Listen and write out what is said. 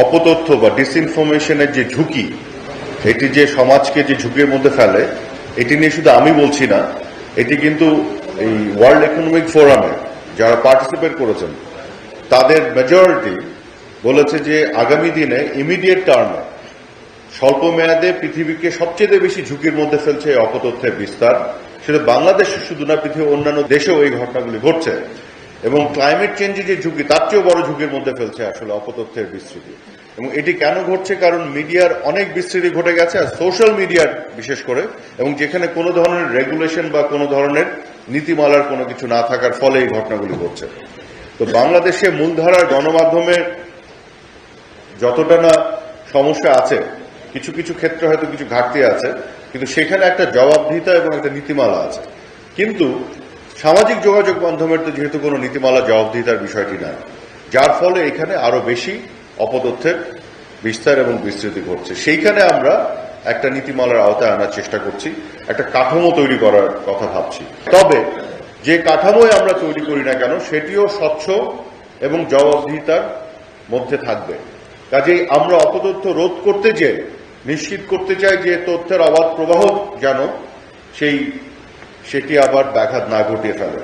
অপতথ্য বা ডিসইনফরমেশনের যে ঝুঁকি, এটি যে সমাজকে যে ঝুঁকির মধ্যে ফেলে, এটি নিয়ে শুধু আমি বলছি না, এটি কিন্তু এই ওয়ার্ল্ড ইকোনমিক ফোরামে যারা পার্টিসিপেট করেছেন তাদের মেজরিটি বলেছে যে আগামী দিনে ইমিডিয়েট টার্মে স্বল্প মেয়াদে পৃথিবীকে সবচেয়ে বেশি ঝুঁকির মধ্যে ফেলছে এই অপতথ্যের বিস্তার। সেটা বাংলাদেশ শুধু না, পৃথিবীর অন্যান্য দেশেও এই ঘটনাগুলি ঘটছে এবং ক্লাইমেট চেঞ্জের যে ঝুঁকি, তার চেয়েও বড় ঝুঁকির মধ্যে ফেলছে আসলে অপতথ্যের বিস্তৃতি। এবং এটি কেন ঘটছে? কারণ মিডিয়ার অনেক বিস্তৃতি ঘটে গেছে, আর সোশ্যাল মিডিয়ার বিশেষ করে, এবং যেখানে কোনো ধরনের রেগুলেশন বা কোনো ধরনের নীতিমালার কোনো কিছু না থাকার ফলে এই ঘটনাগুলি ঘটছে। তো বাংলাদেশে মূলধারার গণমাধ্যমে যতটা না সমস্যা আছে, কিছু কিছু ক্ষেত্রে হয়তো কিছু ঘাটতি আছে, কিন্তু সেখানে একটা জবাবদিহিতা এবং একটা নীতিমালা আছে। কিন্তু সামাজিক যোগাযোগ মাধ্যমের তো যেহেতু কোনো নীতিমালা জবাবদিহিতার বিষয়টি নাই, যার ফলে এখানে আরো বেশি অপতথ্যের বিস্তার এবং বিস্তৃতি ঘটছে। সেইখানে আমরা একটা নীতিমালার আওতায় আনার চেষ্টা করছি, একটা কাঠামো তৈরি করার কথা ভাবছি। তবে যে কাঠামোই আমরা তৈরি করি না কেন, সেটিও স্বচ্ছ এবং জবাবদিহিতার মধ্যে থাকবে। কাজেই আমরা অপতথ্য রোধ করতে যে নিশ্চিত করতে চাই যে তথ্যের অবাধ প্রবাহ যেন সেটি আবার ব্যাঘাত না ঘটিয়ে ফেলে।